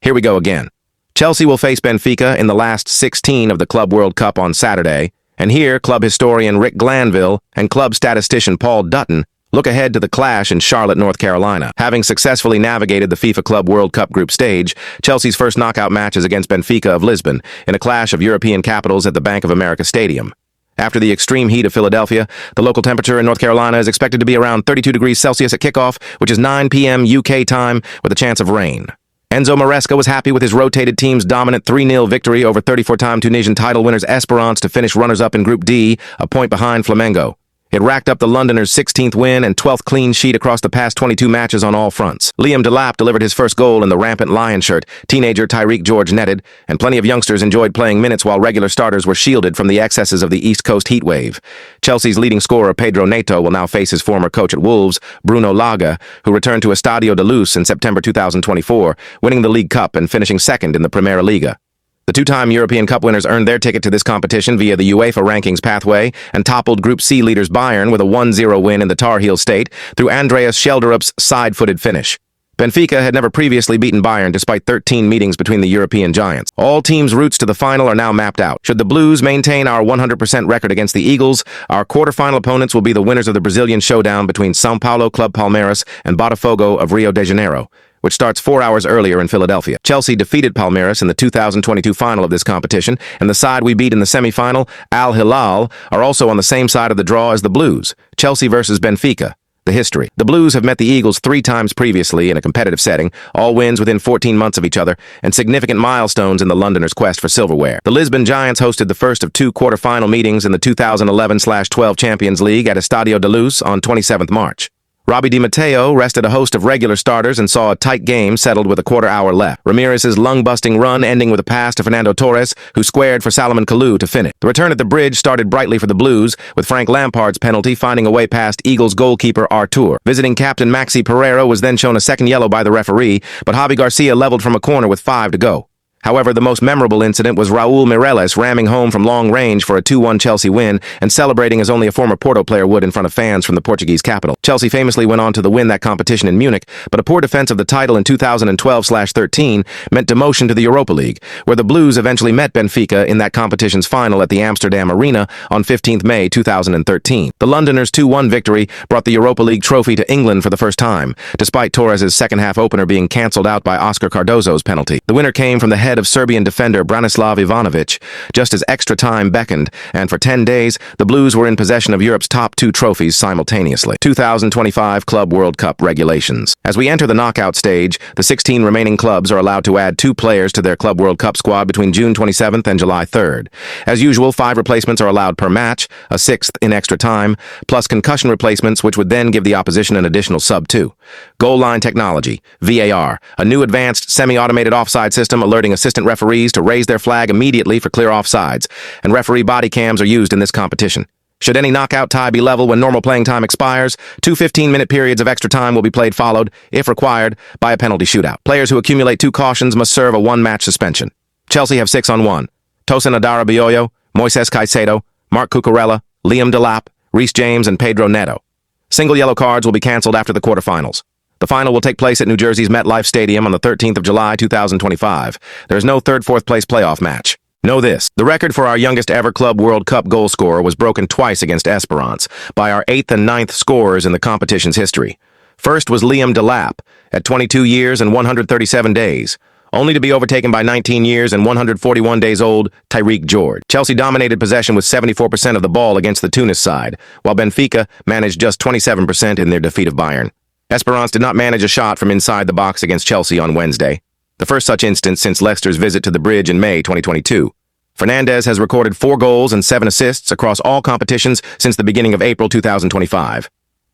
Here we go again. Chelsea will face Benfica in the last 16 of the Club World Cup on Saturday, and here club historian Rick Glanville and club statistician Paul Dutton look ahead to the clash in Charlotte, North Carolina. Having successfully navigated the FIFA Club World Cup group stage, Chelsea's first knockout match is against Benfica of Lisbon in a clash of European capitals at the Bank of America Stadium. After the extreme heat of Philadelphia, the local temperature in North Carolina is expected to be around 32 degrees Celsius at kickoff, which is 9 p.m. UK time, with a chance of rain. Enzo Maresca was happy with his rotated team's dominant 3-0 victory over 34-time Tunisian title winners Esperance to finish runners-up in Group D, a point behind Flamengo. It racked up the Londoners' 16th win and 12th clean sheet across the past 22 matches on all fronts. Liam Delap delivered his first goal in the rampant Lion shirt. Teenager Tyreek George netted, and plenty of youngsters enjoyed playing minutes while regular starters were shielded from the excesses of the East Coast heatwave. Chelsea's leading scorer Pedro Neto will now face his former coach at Wolves, Bruno Lage, who returned to Estadio de Luz in September 2024, winning the League Cup and finishing second in the Primera Liga. The two-time European Cup winners earned their ticket to this competition via the UEFA rankings pathway and toppled Group C leaders Bayern with a 1-0 win in the Tar Heel state through Andreas Schelderup's side-footed finish. Benfica had never previously beaten Bayern despite 13 meetings between the European giants. All teams' routes to the final are now mapped out. Should the Blues maintain our 100% record against the Eagles, our quarterfinal opponents will be the winners of the Brazilian showdown between São Paulo Club Palmeiras and Botafogo of Rio de Janeiro, which starts 4 hours earlier in Philadelphia. Chelsea defeated Palmeiras in the 2022 final of this competition, and the side we beat in the semi-final, Al Hilal, are also on the same side of the draw as the Blues. Chelsea versus Benfica. The history. The Blues have met the Eagles 3 times previously in a competitive setting, all wins within 14 months of each other, and significant milestones in the Londoners' quest for silverware. The Lisbon Giants hosted the first of 2 quarter-final meetings in the 2011-12 Champions League at Estadio de Luz on 27th March. Robbie Di Matteo rested a host of regular starters and saw a tight game settled with a quarter-hour left. Ramirez's lung-busting run ending with a pass to Fernando Torres, who squared for Salomon Kalou to finish. The return at the bridge started brightly for the Blues, with Frank Lampard's penalty finding a way past Eagles goalkeeper Artur. Visiting captain Maxi Pereira was then shown a second yellow by the referee, but Javi Garcia leveled from a corner with 5 to go. However, the most memorable incident was Raul Meireles ramming home from long range for a 2-1 Chelsea win and celebrating as only a former Porto player would in front of fans from the Portuguese capital. Chelsea famously went on to win that competition in Munich, but a poor defense of the title in 2012-13 meant demotion to the Europa League, where the Blues eventually met Benfica in that competition's final at the Amsterdam Arena on 15th May 2013. The Londoners' 2-1 victory brought the Europa League trophy to England for the first time, despite Torres' second-half opener being cancelled out by Oscar Cardozo's penalty. The winner came from the head of Serbian defender Branislav Ivanovic, just as extra time beckoned, and for 10 days, the Blues were in possession of Europe's top 2 trophies simultaneously. 2025 Club World Cup regulations. As we enter the knockout stage, the 16 remaining clubs are allowed to add 2 players to their Club World Cup squad between June 27th and July 3rd. As usual, 5 replacements are allowed per match, a 6th in extra time, plus concussion replacements, which would then give the opposition an additional sub-2. Goal line technology, VAR, a new advanced semi-automated offside system alerting assistant referees to raise their flag immediately for clear offsides, and referee body cams are used in this competition. Should any knockout tie be level when normal playing time expires, 2 15-minute periods of extra time will be played followed, if required, by a penalty shootout. Players who accumulate 2 cautions must serve a 1-match suspension. Chelsea have 6 on 1. Tosin Adarabioyo, Moises Caicedo, Marc Cucurella, Liam Delap, Reece James, and Pedro Neto. Single yellow cards will be cancelled after the quarterfinals. The final will take place at New Jersey's MetLife Stadium on the 13th of July 2025. There is no 3rd-4th place playoff match. Know this, the record for our youngest ever Club World Cup goal scorer was broken twice against Esperance by our 8th and 9th scorers in the competition's history. First was Liam Delap at 22 years and 137 days, only to be overtaken by 19 years and 141 days old Tyreek George. Chelsea dominated possession with 74% of the ball against the Tunis side, while Benfica managed just 27% in their defeat of Bayern. Esperance did not manage a shot from inside the box against Chelsea on Wednesday, the first such instance since Leicester's visit to the Bridge in May 2022. Fernandes has recorded 4 goals and 7 assists across all competitions since the beginning of April 2025.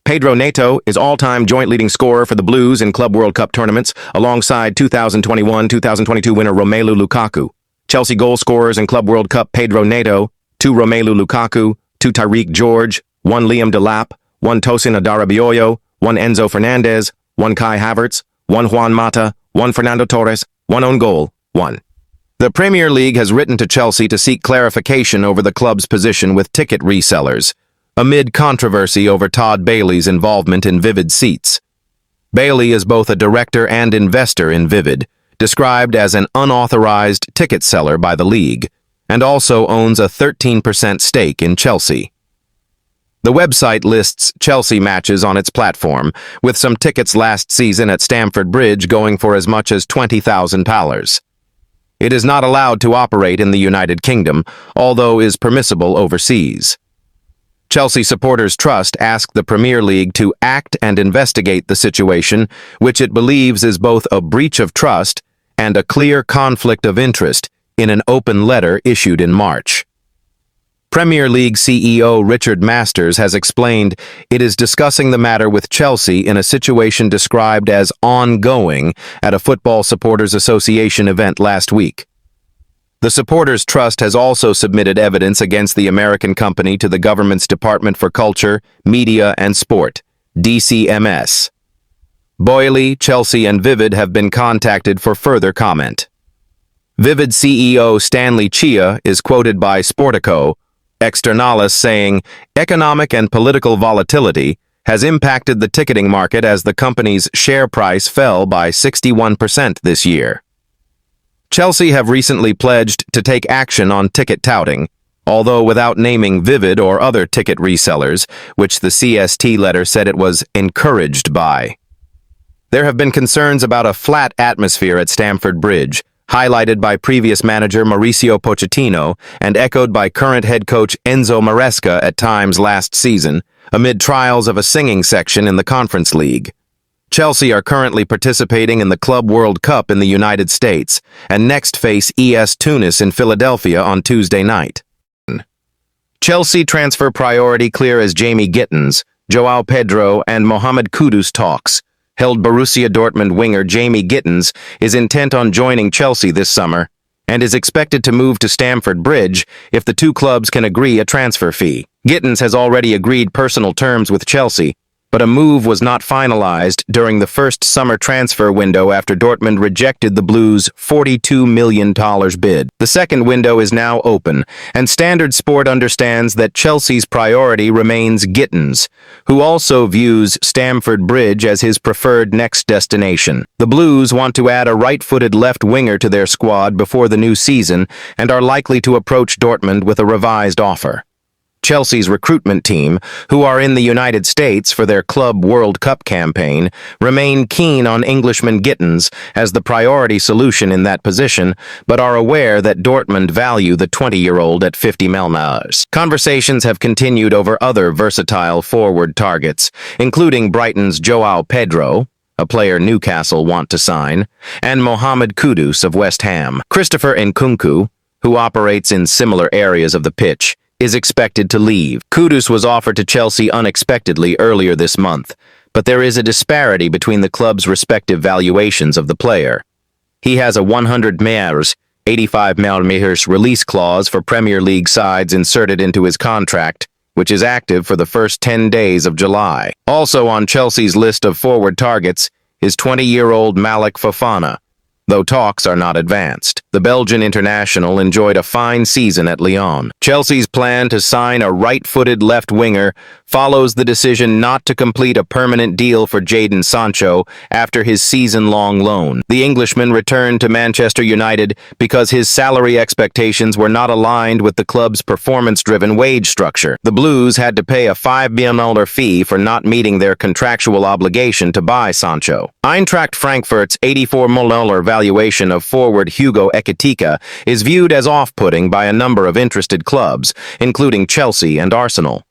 Pedro Neto is all-time joint leading scorer for the Blues in Club World Cup tournaments, alongside 2021-2022 winner Romelu Lukaku. Chelsea goal scorers in Club World Cup: Pedro Neto, 2 Romelu Lukaku, 2 Tyreek George, 1 Liam Delap, 1 Tosin Adarabioyo, 1 Enzo Fernandez, 1 Kai Havertz, 1 Juan Mata, 1 Fernando Torres, 1 own goal, 1. The Premier League has written to Chelsea to seek clarification over the club's position with ticket resellers, amid controversy over Todd Bailey's involvement in Vivid Seats. Bailey is both a director and investor in Vivid, described as an unauthorized ticket seller by the league, and also owns a 13% stake in Chelsea. The website lists Chelsea matches on its platform, with some tickets last season at Stamford Bridge going for as much as £20,000. It is not allowed to operate in the United Kingdom, although is permissible overseas. Chelsea Supporters Trust asked the Premier League to act and investigate the situation, which it believes is both a breach of trust and a clear conflict of interest, in an open letter issued in March. Premier League CEO Richard Masters has explained it is discussing the matter with Chelsea in a situation described as ongoing at a Football Supporters Association event last week. The Supporters Trust has also submitted evidence against the American company to the government's Department for Culture, Media and Sport, DCMS. Boyle, Chelsea and Vivid have been contacted for further comment. Vivid CEO Stanley Chia is quoted by Sportico Externalis saying, "Economic and political volatility has impacted the ticketing market as the company's share price fell by 61% this year." Chelsea have recently pledged to take action on ticket touting, although without naming Vivid or other ticket resellers, which the CST letter said it was encouraged by. There have been concerns about a flat atmosphere at Stamford Bridge, highlighted by previous manager Mauricio Pochettino and echoed by current head coach Enzo Maresca at times last season, amid trials of a singing section in the Conference League. Chelsea are currently participating in the Club World Cup in the United States and next face ES Tunis in Philadelphia on Tuesday night. Chelsea transfer priority clear as Jamie Gittins, João Pedro and Mohamed Kudus talks. Held Borussia Dortmund winger Jamie Gittins is intent on joining Chelsea this summer and is expected to move to Stamford Bridge if the two clubs can agree a transfer fee. Gittins has already agreed personal terms with Chelsea, but a move was not finalized during the first summer transfer window after Dortmund rejected the Blues' $42 million bid. The second window is now open, and Standard Sport understands that Chelsea's priority remains Gittins, who also views Stamford Bridge as his preferred next destination. The Blues want to add a right-footed left winger to their squad before the new season and are likely to approach Dortmund with a revised offer. Chelsea's recruitment team, who are in the United States for their Club World Cup campaign, remain keen on Englishman Gittins as the priority solution in that position, but are aware that Dortmund value the 20-year-old at $50 million. Conversations have continued over other versatile forward targets, including Brighton's João Pedro, a player Newcastle want to sign, and Mohamed Kudus of West Ham. Christopher Nkunku, who operates in similar areas of the pitch, is expected to leave. Kudus was offered to Chelsea unexpectedly earlier this month, but there is a disparity between the club's respective valuations of the player. He has a 100 million, 85 million release clause for Premier League sides inserted into his contract, which is active for the first 10 days of July. Also on Chelsea's list of forward targets is 20-year-old Malik Fofana, though talks are not advanced. The Belgian international enjoyed a fine season at Lyon. Chelsea's plan to sign a right-footed left winger follows the decision not to complete a permanent deal for Jadon Sancho after his season-long loan. The Englishman returned to Manchester United because his salary expectations were not aligned with the club's performance-driven wage structure. The Blues had to pay a $5 million fee for not meeting their contractual obligation to buy Sancho. Eintracht Frankfurt's $84 million valuation of forward Hugo Ekitike is viewed as off-putting by a number of interested clubs, including Chelsea and Arsenal.